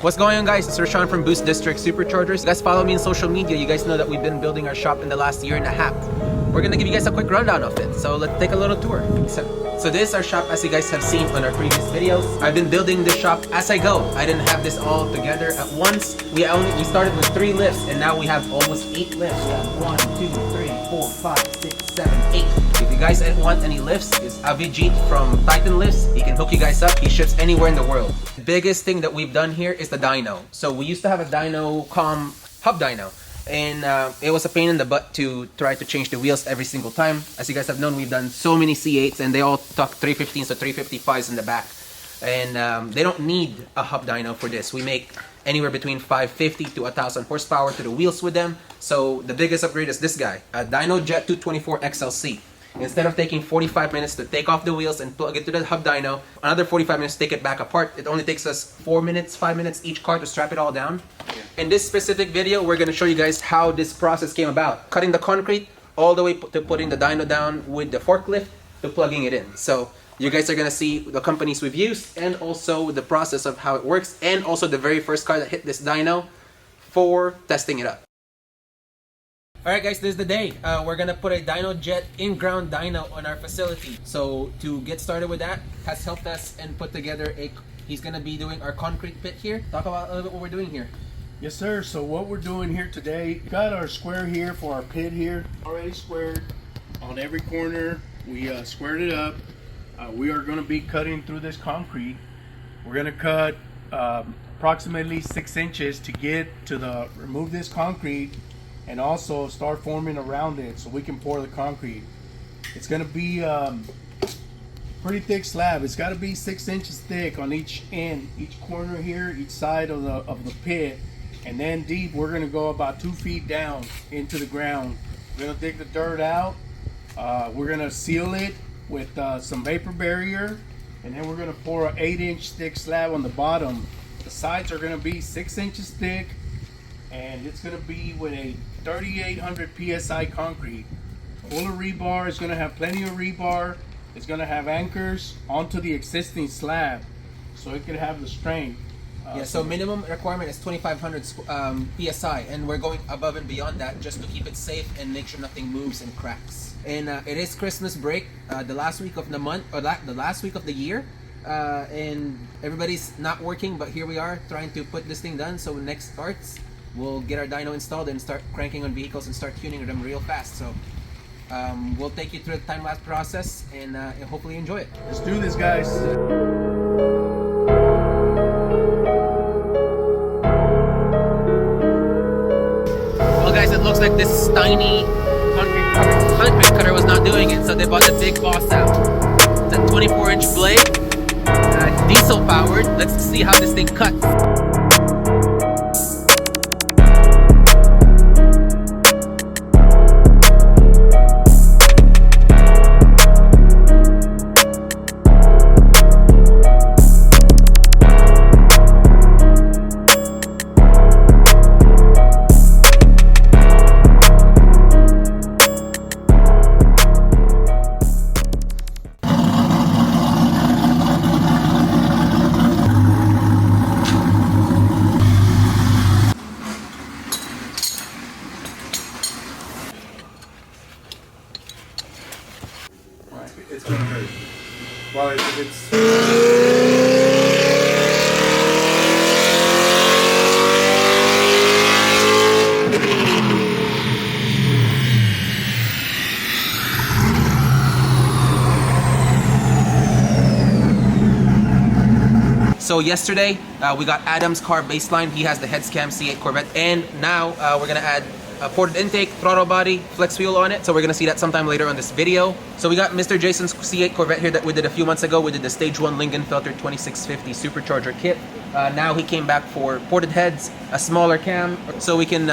What's going on, guys? It's Rashawn from BoostDistrict Superchargers. You guys follow me on social media. You guys know that we've been building our shop in the last year and a half. We're gonna give you guys a quick rundown of it. So let's take a little tour. So this is our shop, as you guys have seen on our previous videos. I've been building this shop as I go. I didn't have this all together at once. We started with 3 lifts, and now we have almost 8 lifts. We have 1, 2, 3, 4, 5, 6, 7, 8. If you guys want any lifts, it's Avijit from Titan Lifts. He can hook you guys up. He ships anywhere in the world. The biggest thing that we've done here is the dyno. So we used to have a dyno hub dyno. And it was a pain in the butt to try to change the wheels every single time. As you guys have known, we've done so many C8s and they all tuck 315s or 355s in the back. And they don't need a hub dyno for this. We make anywhere between 550 to 1,000 horsepower to the wheels with them. So the biggest upgrade is this guy, a Dynojet 224 XLC. Instead of taking 45 minutes to take off the wheels and plug it to the hub dyno, another 45 minutes to take it back apart. It only takes us 4 minutes, 5 minutes each car to strap it all down. In this specific video, we're going to show you guys how this process came about. Cutting the concrete all the way to putting the dyno down with the forklift to plugging it in. So you guys are going to see the companies we've used and also the process of how it works, and also the very first car that hit this dyno for testing it up. Alright guys, this is the day. We're gonna put a Dynojet in-ground dyno on our facility. So to get started with that, has helped us and put together he's gonna be doing our concrete pit here. Talk about a little bit what we're doing here. Yes sir, so what we're doing here today, got our square here for our pit here, already squared on every corner. We squared it up. We are gonna be cutting through this concrete. We're gonna cut approximately 6 inches to get to remove this concrete and also start forming around it so we can pour the concrete. It's gonna be pretty thick slab. It's got to be 6 inches thick on each end, each corner here, each side of the pit, and then deep. We're gonna go about 2 feet down into the ground. We're gonna dig the dirt out. We're gonna seal it with some vapor barrier, and then we're gonna pour an 8-inch thick slab on the bottom. The sides are gonna be 6 inches thick, and it's gonna be with a 3,800 psi concrete. Full of rebar. It's gonna have plenty of rebar. It's gonna have anchors onto the existing slab, so it can have the strength. Yeah, so minimum requirement is 2,500 psi, and we're going above and beyond that just to keep it safe and make sure nothing moves and cracks. And it is Christmas break, the last week of the month, or the last week of the year, and everybody's not working, but here we are trying to put this thing done. So when next starts, we'll get our dyno installed and start cranking on vehicles and start tuning them real fast. So we'll take you through the time-lapse process and hopefully enjoy it. Let's do this, guys. Well guys, it looks like this tiny concrete cutter was not doing it, so they bought the big boss out. It's a 24-inch blade, diesel powered. Let's see how this thing cuts. It's gonna hurt. Well, it's So yesterday we got Adam's car baseline. He has the head scam C8 Corvette, and now we're gonna add a ported intake, throttle body, flex wheel on it. So we're gonna see that sometime later on this video. So we got Mr. Jason's C8 Corvette here that we did a few months ago. We did the stage 1 Lingenfelter 2650 supercharger kit. Now he came back for ported heads, a smaller cam, so we can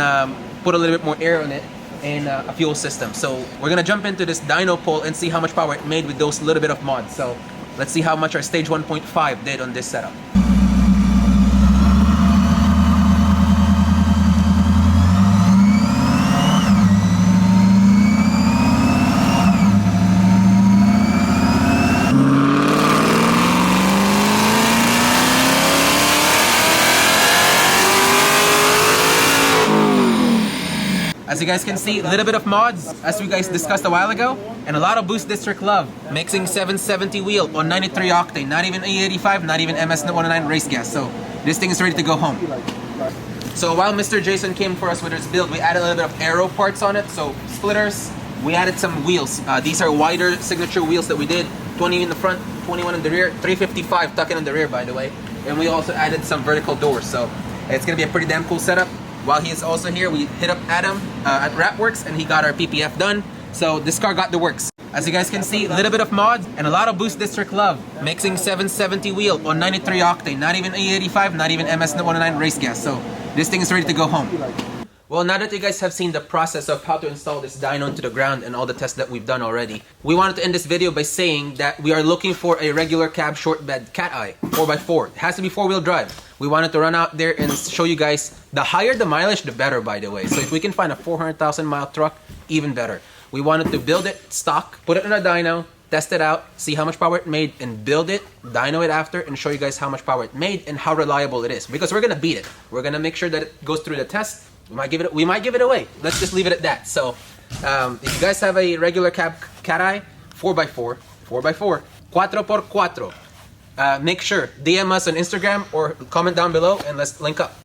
put a little bit more air on it, and a fuel system. So we're gonna jump into this dyno pole and see how much power it made with those little bit of mods. So let's see how much our stage 1.5 did on this setup. As you guys can see, a little bit of mods, as we guys discussed a while ago, and a lot of Boost District love. Mixing 770 wheel on 93 octane, not even E85, not even MS109 race gas. So this thing is ready to go home. So while Mr. Jason came for us with his build, we added a little bit of aero parts on it. So splitters, we added some wheels. These are wider signature wheels that we did. 20 in the front, 21 in the rear, 355 tucking in the rear, by the way. And we also added some vertical doors. So it's gonna be a pretty damn cool setup. While he is also here, we hit up Adam at Rapworks and he got our PPF done. So this car got the works. As you guys can see, a little bit of mods and a lot of Boost District love. Mixing 770 wheel on 93 octane, not even E85, not even MS109 race gas. So this thing is ready to go home. Well, now that you guys have seen the process of how to install this dyno into the ground and all the tests that we've done already, we wanted to end this video by saying that we are looking for a regular cab short bed cat eye 4x4. It has to be 4-wheel drive. We wanted to run out there and show you guys, the higher the mileage, the better, by the way. So if we can find a 400,000 mile truck, even better. We wanted to build it stock, put it in a dyno, test it out, see how much power it made, and build it, dyno it after, and show you guys how much power it made and how reliable it is. Because we're gonna beat it. We're gonna make sure that it goes through the test. We might give it away. Let's just leave it at that. So if you guys have a regular cab cat eye, 4x4, 4x4, 4x4, make sure DM us on Instagram or comment down below and let's link up.